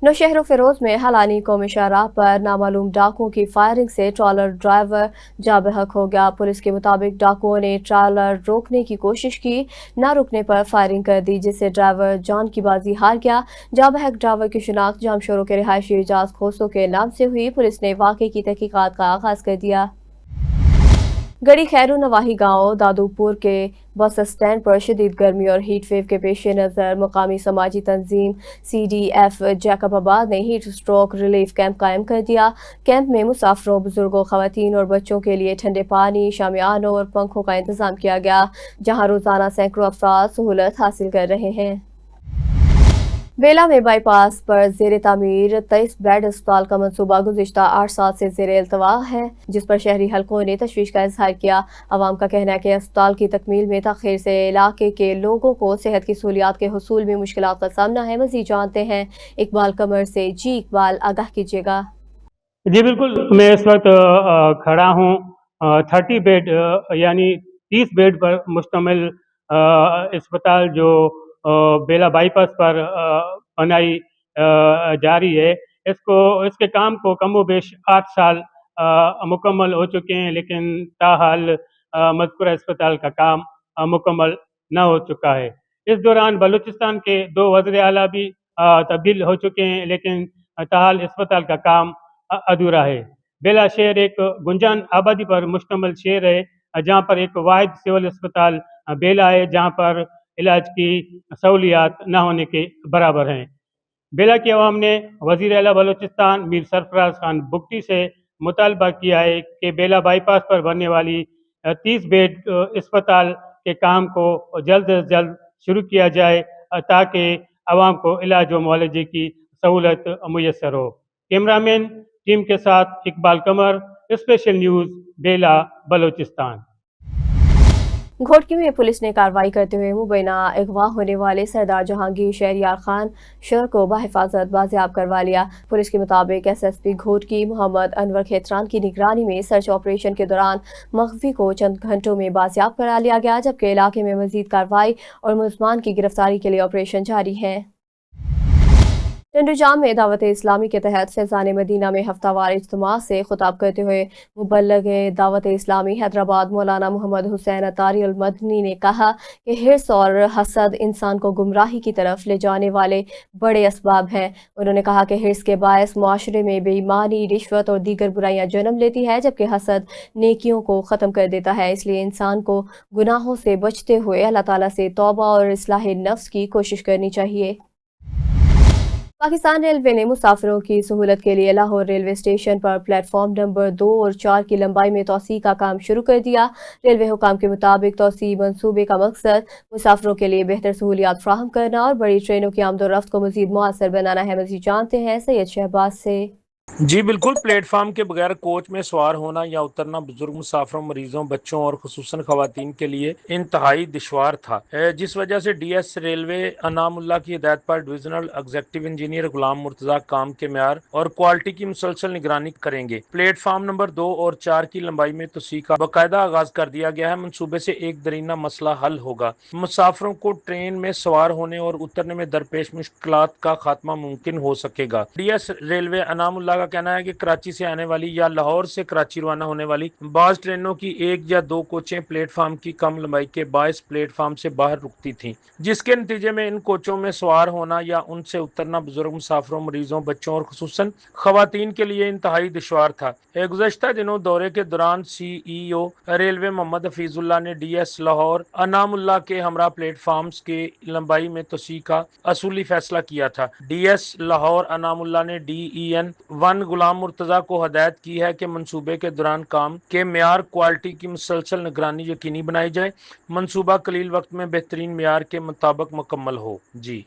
नौशहर फिरोज में हलानी कौमी शाहराह पर नामालूम डाकुओं की फायरिंग से ट्रॉलर ड्राइवर जा बहक हो गया। पुलिस के मुताबिक डाकुओं ने ट्रॉलर रोकने की कोशिश की, न रुकने पर फायरिंग कर दी, जिससे ड्राइवर जान की बाजी हार गया। जा बहक ड्राइवर की शिनाख्त जामशोरों के रिहायशी एजाज खोसों के नाम से हुई। पुलिस ने वाक़े की तहकीकात का आगाज कर दिया। गड़ी खैरू नवाही गांव दादूपुर के बस स्टैंड पर शदीद गर्मी और हीट वेव के पेश नज़र मुकामी समाजी तंजीम CDF जैकबाबाद ने हीट स्ट्रोक रिलीफ कैंप कायम कर दिया। कैंप में मुसाफिरों, बुजुर्गों, खवातीन और बच्चों के लिए ठंडे पानी, शामियानों और पंखों का इंतजाम किया गया, जहां रोजाना सैकड़ों अफराद सहूलत हासिल कर रहे हैं। बेला में बाईपास पर जेर तामीर 23 बेड अस्पताल का मंसूबा गुज़िश्ता 8 साल से जेर अल्तवा है, जिस पर शहरी हलकों ने तशवीश का इजहार किया। अवाम का कहना है कि अस्पताल की तकमील में तख़ीर से इलाके के लोगों को सेहत की सहूलियात के हुसूल में मुश्किलात का सामना है। मज़ीद जानते हैं इकबाल कमर से। जी इकबाल, आगाह कीजिएगा। जी बिल्कुल, मैं इस वक्त खड़ा हूँ 30 बेड यानी 30 बेड पर मुश्तमिल अस्पताल जो बेला बाईपास पर बनाई जा रही है। इसके काम को कमोबेश 8 साल मुकम्मल हो चुके हैं, लेकिन ताहाल मज़कूरा अस्पताल का काम मुकम्मल न हो चुका है। इस दौरान बलूचिस्तान के 2 वज़ीर आला भी तब्दील हो चुके हैं, लेकिन ताहाल अस्पताल का काम अधूरा है। बेला शहर एक गुंजान आबादी पर मुश्तमिल शहर है, जहाँ पर एक वाहिद सिविल अस्पताल बेला है, जहाँ पर इलाज की सहूलियात न होने के बराबर हैं। बेला की आवाम ने वज़ीर आला बलूचिस्तान मीर सरफराज खान बुगटी से मुतालबा किया है कि बेला बाईपास पर बनने वाली 30 बेड अस्पताल के काम को जल्द से जल्द शुरू किया जाए, ताकि आवाम को इलाज व मुआलजे की सहूलत मुयस्सर हो। कैमरामैन टीम के साथ इकबाल कमर, स्पेशल न्यूज़, बेला, बलूचिस्तान। घोटकी में पुलिस ने कार्रवाई करते हुए मुबैना अगवा होने वाले सरदार जहांगीर शहरियार खान शर को बाहिफाजत बाजियाब करवा लिया। पुलिस के मुताबिक SSP घोटकी मोहम्मद अनवर खेतरान की निगरानी में सर्च ऑपरेशन के दौरान मख्फी को चंद घंटों में बाजियाब करा लिया गया, जबकि इलाके में मजीद कार्रवाई और मुलजमान की गिरफ्तारी के लिए ऑपरेशन जारी है। टंडूजाम में दावत इस्लामी के तहत फैज़ान मदीना में हफ्तावार इज्तिमा से खुताब करते हुए मुबल्लिग दावत इस्लामी हैदराबाद मौलाना मोहम्मद हुसैन अतारी अल मदनी ने कहा कि हिर्स और हसद इंसान को गुमराही की तरफ ले जाने वाले बड़े असबाब हैं। उन्होंने कहा कि हिर्स के बायस मुआशरे में बेईमानी, रिश्वत और दीगर बुराइयां जन्म लेती है, जबकि हसद नेकियों को ख़त्म कर देता है। इसलिए इंसान को गुनाहों से बचते हुए अल्लाह ताला से तौबा और इस्लाह नफ्स की कोशिश करनी चाहिए। पाकिस्तान रेलवे ने मुसाफिरों की सहूलत के लिए लाहौर रेलवे स्टेशन पर प्लेटफॉर्म नंबर 2 और 4 की लंबाई में तोसी का काम शुरू कर दिया। रेलवे हुकाम के मुताबिक तोसी मंसूबे का मकसद मुसाफिरों के लिए बेहतर सहूलियात फ्राहम करना और बड़ी ट्रेनों की आमदोरफ्त को मजीद मुअस्सर बनाना है। मजीद जानते हैं सैयद शहबाज से। जी बिल्कुल, प्लेटफार्म के बगैर कोच में सवार होना या उतरना बुजुर्ग मुसाफिरों, मरीजों, बच्चों और खुसूसन खवातीन के लिए इंतहाई दुश्वार था, जिस वजह से डीएस रेलवे अनामुल्लाह की हिदायत पर डिविजनल एग्जीक्यूटिव इंजीनियर गुलाम मुर्तजा काम के म्यार और क्वालिटी की मुसलसल निगरानी करेंगे। प्लेटफार्म नंबर 2 और 4 की लंबाई में तोसी का बाकायदा आगाज कर दिया गया है। मनसूबे से एक दरीना मसला हल होगा। मुसाफिरों को ट्रेन में सवार होने और उतरने में दरपेश मुश्किलात का खात्मा मुमकिन हो सकेगा। डीएस रेलवे अनामुल्लाह का कहना है कि कराची से आने वाली या लाहौर से कराची रवाना होने वाली बाज़ ट्रेनों की 1 या 2 कोचें प्लेटफार्म की कम लंबाई के बायस प्लेटफार्म से बाहर रुकती थीं, जिसके नतीजे में इन कोचों में सवार होना या उनसे उतरना बुजुर्ग मुसाफिरों, मरीजों, बच्चों और खुसूसन खवातीन के लिए इंतहाई दुश्वार था। गुज़श्ता दिनों दौरे के दौरान CEO रेलवे मोहम्मद हफीजुल्लाह ने डीएस लाहौर अनामुल्लाह के हमरा प्लेटफार्म्स के लंबाई में तोसी का असूली फैसला किया था। डीएस लाहौर अनामुल्लाह ने DEN 1 गुलाम मुर्तजा को हदायत की है कि मंसूबे के दौरान काम के म्यार, क्वालिटी की मुसलसल निगरानी यकीनी बनाई जाए। मंसूबा कलील वक्त में बेहतरीन म्यार के मुताबिक मुकम्मल हो। जी।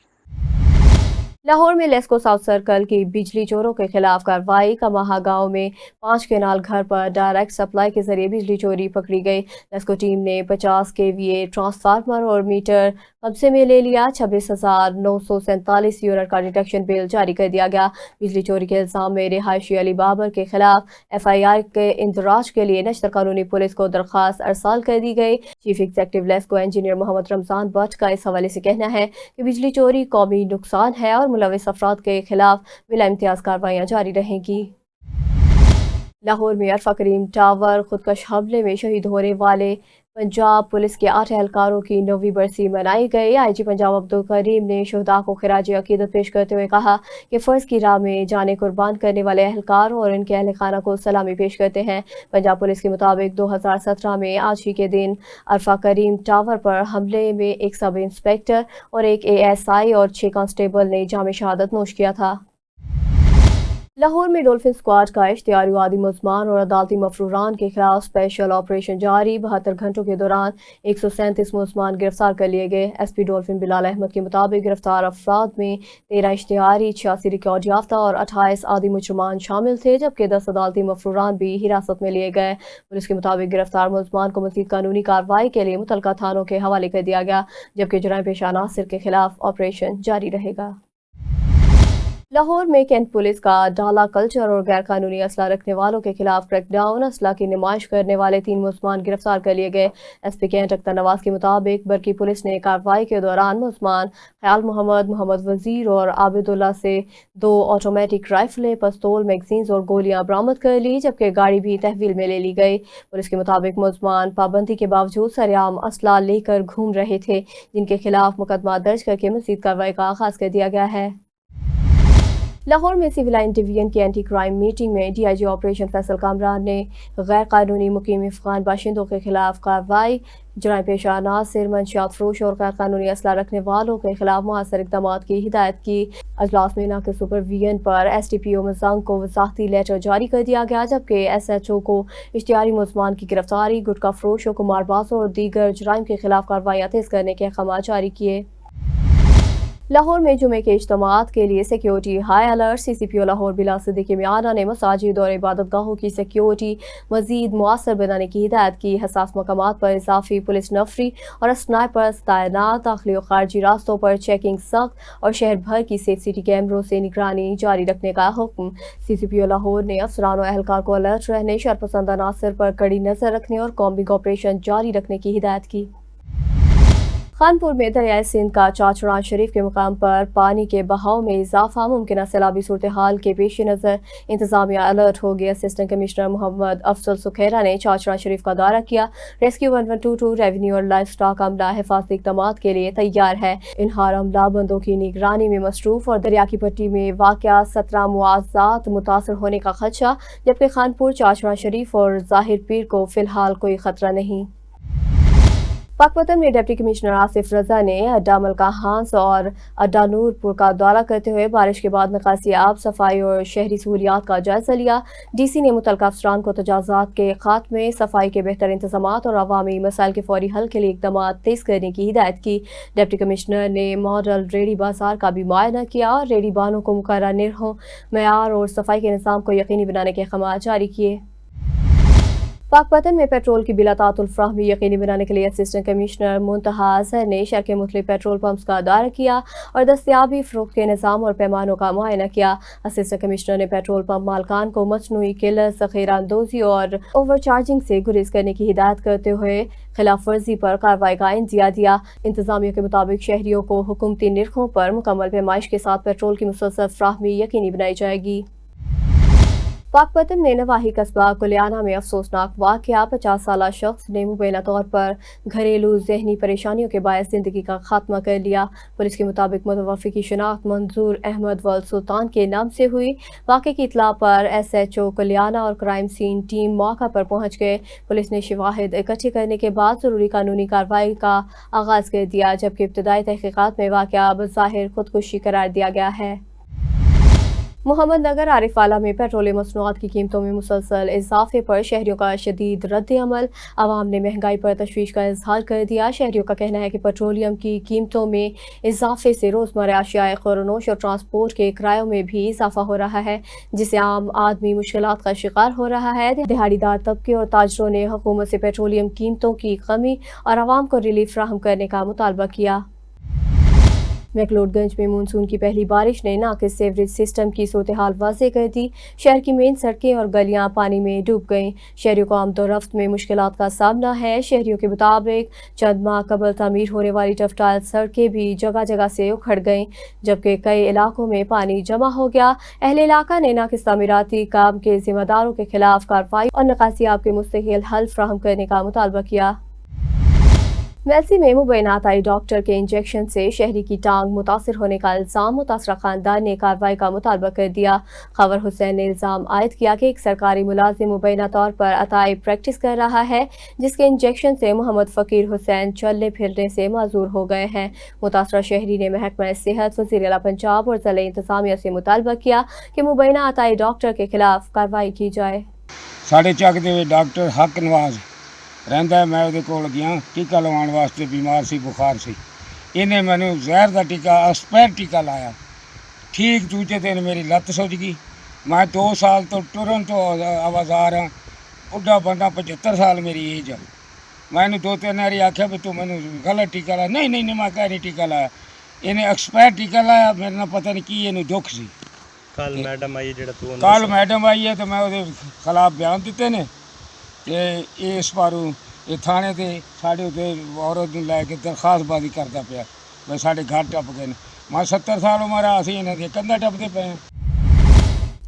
लाहौर में लेस्को साउथ सर्कल की बिजली चोरों के खिलाफ कार्रवाई। कमाहा गांव में 5 केनाल घर पर डायरेक्ट सप्लाई के जरिए बिजली चोरी पकड़ी गई। लेस्को टीम ने 50 kVA ट्रांसफार्मर और मीटर कब्जे में ले लिया। 26,947 यूनिट का डिटेक्शन बिल जारी कर दिया गया। बिजली चोरी के इल्जाम में रिहायशी अली बाबर के खिलाफ FIR के इंदराज के लिए नश्तर कानूनी पुलिस को दरख्वास्त अरसाल कर दी गई। Chief executive LESCO engineer Mohammad Ramzan Bhatt का इस हवाले से कहना है कि बिजली चोरी कौमी नुकसान है और मुलविस अफराद के खिलाफ बिला इम्तियाज कार्रवाइयाँ जारी रहेंगी। लाहौर में अरफा करीम टावर खुदकश हमले में शहीद होने वाले पंजाब पुलिस के 8 एहलकारों की 9वीं बरसी मनाई गई। IG पंजाब अब्दुल करीम ने शुहदा को खिराज अकीदत पेश करते हुए कहा कि फ़र्ज की राह में जाने कुर्बान करने वाले एहलकार और इनके अहल खाना को सलामी पेश करते हैं। पंजाब पुलिस के मुताबिक 2017 में आज ही के दिन अरफा करीम टावर पर हमले में एक सब इंस्पेक्टर और एक ASI और 6 कांस्टेबल ने जाम शहादत नोश किया था। लाहौर में डॉल्फिन स्क्वाड का इश्तिहारी वादी मुल्ज़मान और अदालती मफरूरान के खिलाफ स्पेशल ऑपरेशन जारी। 72 घंटों के दौरान 137 मुल्ज़मान गिरफ्तार कर लिए गए। SP डॉल्फिन बिलाल अहमद के मुताबिक गिरफ्तार अफराद में 13 इश्तिहारी, 86 रिकॉर्ड याफ्ता और 28 आदि मुजरमान शामिल थे, जबकि 10 अदालती मफरूरान भी हिरासत में लिए गए। पुलिस के मुताबिक गिरफ्तार मुल्ज़मान को मज़ीद कानूनी कार्रवाई के लिए मुतलका थानों के हवाले कर दिया गया, जबकि जुर्म पेश अनासिर के खिलाफ ऑपरेशन जारी रहेगा। लाहौर में कैंट पुलिस का डाला कल्चर और गैर कानूनी असला रखने वालों के खिलाफ क्रैकडाउन। असला की नुमाइश करने वाले 3 मुल्ज़मान गिरफ्तार कर लिए गए। SP कैंट अख्तर नवाज के मुताबिक बरकी पुलिस ने कार्रवाई के दौरान मुल्ज़मान ख्याल मोहम्मद, मोहम्मद वजीर और आबिदुल्ला से 2 ऑटोमेटिक राइफलें, पिस्तौल, मैगजीन्स और गोलियां बरामद कर ली, जबकि गाड़ी भी तहवील में ले ली गई। पुलिस के मुताबिक मुल्ज़मान पाबंदी के बावजूद सरेआम असला लेकर घूम रहे थे, जिनके खिलाफ मुकदमा दर्ज करके मज़ीद कार्रवाई का आगाज कर दिया गया है। लाहौर में सिविल लाइन डिवीजन की एंटी क्राइम मीटिंग में DIG ऑपरेशन फैसल कामरान ने गैर कानूनी मुकीम अफगान बाशिंदों के खिलाफ कार्रवाई, जुर्म पेश अनासिर, मंशियात फरोश और गैर कानूनी असला रखने वालों के खिलाफ मुअस्सर इक़दामात की हिदायत की। अजलास में नाक़िस सुपरविजन पर SDPO मज़ंग को वज़ाहती लेटर जारी कर दिया गया, जबकि SHO को इश्तिहारी मुल्ज़मान की गिरफ्तारी, गुटखा फरोशों को मारबाजों और दीगर जुराइम के खिलाफ कार्रवाइयाँ तेज़ करने के अहकाम जारी किए। लाहौर में जुमे के इज्तिमात के लिए security high alert. CCPO Lahore बिला सिद्दीकी मियाना ने मसाजिद और इबादत गाहों की सिक्योरिटी मजीद मुअस्सर बनाने की हिदायत की। हसास मकामात पर इजाफी पुलिस नफरी और स्नाइपर्स तैनात, दाखिली और खारजी रास्तों पर चेकिंग सख्त और शहर भर की सेफ सिटी कैमरों से निगरानी जारी रखने का हुक्म। CCPO लाहौर ने अफसरान और एहलकार को अलर्ट रहने, शरपसंद अनासर पर कड़ी नजर रखने और कॉम्बिंग ऑपरेशन जारी रखने की हिदायत की। खानपुर में दरियाए सिंध का चाचड़ा शरीफ के मुकाम पर पानी के बहाव में इजाफा, मुमकिन सैलाबी सूरत हाल के पेश नज़र इंतजामिया अलर्ट हो गया। असिस्टेंट कमिश्नर मोहम्मद अफजल सुखैरा ने चाचड़ा शरीफ का दौरा किया। रेस्क्यू 1122 रेवेन्यू और लाइफ स्टॉक अमला हिफाजती इक़दामात के लिए तैयार है। इनहार अमला बंदों की निगरानी में मसरूफ और दरिया की पट्टी में वाक़या 17 मुआज़ात मुतासर होने का खदशा, जबकि खानपुर, चाचड़ा शरीफ और ज़ाहिर पीर को फिलहाल कोई खतरा नहीं। पाकपतन में डिप्टी कमिश्नर आसिफ रजा ने अड्डा मलका हांस और अड्डा नूरपुर का दौरा करते हुए बारिश के बाद निकासी आब, सफाई और शहरी सहूलियात का जायजा लिया। डीसी ने मुतलका अफसरान को तजावुज़ात के खात्मे, सफाई के बेहतर इंतजामात और अवामी मसाइल के फौरी हल के लिए इक़दाम तेज़ करने की हिदायत की। डिप्टी कमिश्नर ने मॉडल रेडी बाजार का भी मुआयना किया और रेडी बानों को मुकर्रर निर्हों, मयार और सफाई के निज़ाम को यकीनी बनाने के अहकाम जारी किए। पाकपतन में पेट्रोल की बिला तातुल फ्राहमी यकीनी बनाने के लिए असिस्टेंट कमिश्नर मुंतहा अज़हर ने शहर के मुख्तलिफ पेट्रोल पंप्स का दौरा किया और दस्तयाबी फ़रोख्त के निज़ाम और पैमानों का मुआयना किया। असिस्टेंट कमिश्नर ने पेट्रोल पंप मालकान को मसनूई किल्लत, ज़ख़ीरा अंदोज़ी और ओवर चार्जिंग से गुरेज करने की हिदायत करते हुए खिलाफ वर्जी पर कार्रवाई का इंदिया दिया। इंतजामिया के मुताबिक शहरियों को हुकूमती निर्खों पर मुकम्मल पैमाइश के साथ पेट्रोल की मुसलसल फ्राहमी यकीनी बनाई जाएगी। पाकपतन में नवाही कस्बा कुलियाना में अफसोसनाक वाक़या, 50 साला शख्स ने मुबैना तौर पर घरेलू जहनी परेशानियों के बायस ज़िंदगी का खात्मा कर लिया। पुलिस के मुताबिक मुतवफ़्फ़ी की शिनाख्त मंजूर अहमद वल सुल्तान के नाम से हुई। वाक़े की इत्तला पर SHO कुलियाना और क्राइम सीन टीम मौका पर पहुँच गए। पुलिस ने शवाहिद इकट्ठे करने के बाद ज़रूरी कानूनी कार्रवाई का आगाज़ कर दिया, जबकि इब्तदाई तहक़ीक़ात में वाक़या बज़ाहिर खुदकुशी करार दिया गया है। मोहम्मद नगर आरिफवाला में पेट्रोलियम मसनूआत की कीमतों में मुसलसल इजाफे पर शहरियों का शदीद रद्द अमल। आवाम ने महंगाई पर तशवीश का इजहार कर दिया। शहरियों का कहना है कि पेट्रोलियम की कीमतों में इजाफे से रोज़मर्रा अशियाए ख़ुरनोश और ट्रांसपोर्ट के किरायों में भी इजाफा हो रहा है, जिससे आम आदमी मुश्किलात का शिकार हो रहा है। दिहाड़ीदार तबके और ताजरों ने हुकूमत से पेट्रोलियम कीमतों की कमी और आवाम को रिलीफ फराहम करने का मुतालबा किया। मैकलोडगंज में मानसून की पहली बारिश ने नाकिस सीवरेज सिस्टम की सूरत हाल वाज़ेह कर दी। शहर की मेन सड़कें और गलियां पानी में डूब गईं। शहरियों को आमदोरफ्त में मुश्किलात का सामना है। शहरियों के मुताबिक चंद माह कबल तामीर होने वाली टफटाइल सड़कें भी जगह जगह से उखड़ गईं, जबकि कई इलाकों में पानी जमा हो गया। अहले इलाका ने नाकिस तामीराती काम के जिम्मेदारों के खिलाफ कार्रवाई और निकासियाब के मुस्तकिल हल फराहम करने का मुतालबा किया। मेलसी में मुबैनात आई डॉक्टर के इंजेक्शन से शहरी की टांग मुतासिर होने का इल्ज़ाम, मुतासरा खानदान ने कार्रवाई का मुतालबा कर दिया। खबर हुसैन ने इल्ज़ाम आयद किया कि एक सरकारी मुलाजिम मुबैना तौर पर अताई प्रैक्टिस कर रहा है, जिसके इंजेक्शन से मोहम्मद फ़कीर हुसैन चलने फिरने से माजूर हो गए हैं। मुतासरा शहरी ने महकमा सेहत, वज़ीर आला पंजाब और ज़िला इंतज़ामिया से मुतालबा किया कि मुबैना अताई डॉक्टर के खिलाफ कार्रवाई की जाए। साढ़े चक दे डॉक्टर हक नवाज रहिंदा, मैं उहदे कोल गया टीका लवाउण वास्ते, बीमार सी, बुखार सी। इन्हें मैनू जहर का टीका अस्पैर टीका लाया। ठीक दूजे दिन मेरी लत्त सुज गई। मैं 2 साल तो टुरन तो आवाज़ार हाँ। बुढ़ा बंदा 75 साल मेरी एज है। मैंने 2-3 बारी आख्या भी तू मैनू गलत टीका लाया। नहीं मैं कह नहीं टीका लाया। इन्हें एक्सपायर टीका लाया। मेरे ना पता नहीं की इन्हू दुख सी। कल मैडम आई कल मैडम आई है तो मैं उहदे खिलाफ बयान दिते ने ते इस बारू ये थाने ते साढ़े उत्ते औरत नूं लैके दरखास्तबाजी करता पिया भाई साढ़े घर टप गए। मैं 70 साल उम्र है, असीं इन्हां दे कंधा टपदे पे हैं।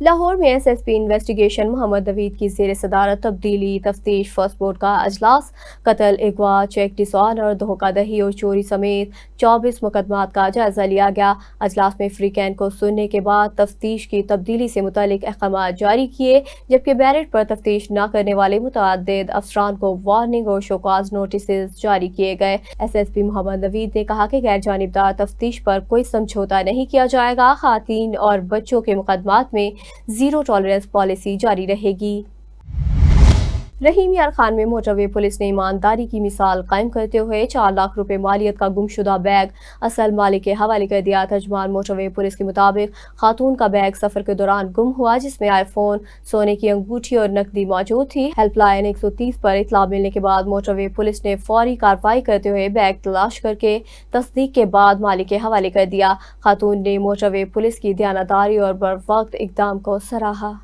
लाहौर में SSP इन्वेस्टिगेशन मोहम्मद नवीद की ज़ेर सदारत तब्दीली तफ्तीश फर्स्ट बोर्ड का अजलास, कत्ल, अगवा, चेक डिसऑनर, धोखाधड़ी और चोरी समेत 24 मुकदमात का जायजा लिया गया। अजलास में फ्रीकैन को सुनने के बाद तफ्तीश की तब्दीली से मुतालिक अहकाम जारी किए, जबकि बैरेट पर तफ्तीश न करने वाले मुतअद्दिद अफसरान को वार्निंग और शोकाज नोटिस जारी किए गए। SSP मोहम्मद नवीद ने कहा कि गैर जानिबदार तफ्तीश पर कोई समझौता नहीं किया जाएगा। खातीन और बच्चों के मुकदमात में जीरो टॉलरेंस पॉलिसी जारी रहेगी। रहीम यार खान में मोटरवे पुलिस ने ईमानदारी की मिसाल कायम करते हुए 4 लाख रुपए मालियत का गुमशुदा बैग असल मालिक के हवाले कर दिया। तर्जुमान मोटरवे पुलिस के मुताबिक खातून का बैग सफर के दौरान गुम हुआ, जिसमें आईफोन, सोने की अंगूठी और नकदी मौजूद थी। हेल्पलाइन 130 पर इतला मिलने के बाद मोटरवे पुलिस ने फौरी कार्रवाई करते हुए बैग तलाश करके तस्दीक के बाद मालिक के हवाले कर दिया। खातून ने मोटरवे पुलिस की दयानतदारी और बरवक्त इकदाम को सराहा।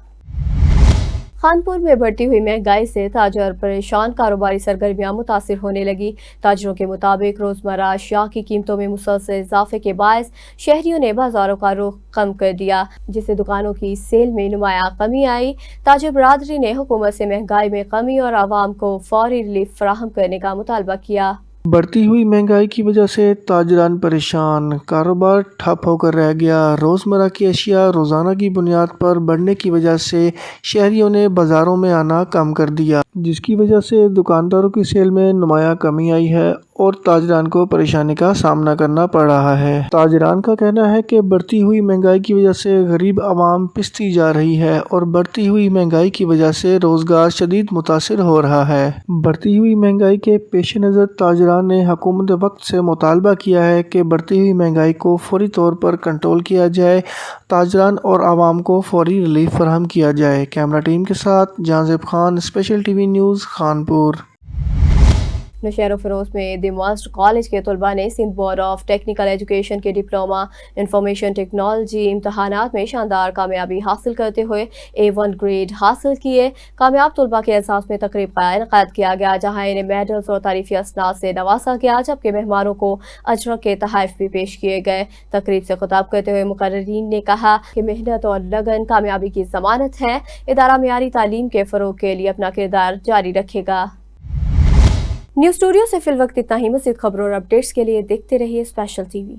खानपुर में बढ़ती हुई महंगाई से ताजर परेशान, कारोबारी सरगर्मियां मुतासिर होने लगी। ताजरों के मुताबिक रोजमर्रा अशिया की कीमतों में मुसलसल इजाफे के बायस शहरियों ने बाजारों का रुख कम कर दिया, जिससे दुकानों की सेल में नुमाया कमी आई। ताजर बरादरी ने हुकूमत से महंगाई में कमी और आवाम को फौरी रिलीफ फराहम करने का मुतालबा किया। बढ़ती हुई महंगाई की वजह से ताजरान परेशान, कारोबार ठप होकर रह गया। रोज़मर्रा की अशिया रोज़ाना की बुनियाद पर बढ़ने की वजह से शहरियों ने बाज़ारों में आना कम कर दिया, जिसकी वजह से दुकानदारों की सेल में नुमाया कमी आई है और ताजरान को परेशानी का सामना करना पड़ रहा है। ताजरान का कहना है कि बढ़ती हुई महंगाई की वजह से गरीब आवाम पिसती जा रही है और बढ़ती हुई महंगाई की वजह से रोजगार शदीद मुतासिर हो रहा है। बढ़ती हुई महंगाई के पेश नज़र ताजरान ने हुकूमत वक्त से मुतालबा किया है कि बढ़ती हुई महंगाई को फौरी तौर पर कंट्रोल किया जाए, ताजरान और आवाम को फौरी रिलीफ फराहम किया जाए। कैमरा टीम के साथ Jahanzeb Khan, special TV news, Khanpur. Naushahro Feroze में द मास्ट कॉलेज के तलबा ने Sindh board of technical education के डिप्लोमा इंफॉर्मेशन टेक्नोलॉजी इम्तहानात में शानदार कामयाबी हासिल करते हुए A1 ग्रेड हासिल किए। कामयाब तलबा के एहसास में तकरीब का इनेकाद किया गया, जहाँ इन्हें मेडल्स और तारीफी असनाद से नवाजा गया, जबकि मेहमानों को अजरक के तोहफ़े भी पेश किए गए। तकरीब से खिताब करते हुए मुकर्रिरीन ने कहा कि मेहनत और लगन कामयाबी की ज़मानत है। इदारा मेयारी तालीम के फ़रोग के लिए अपना किरदार जारी रखेगा। न्यूज़ स्टूडियो से फिल वक्त इतना ही। मज़ीद खबरों और अपडेट्स के लिए देखते रहिए स्पेशल टीवी।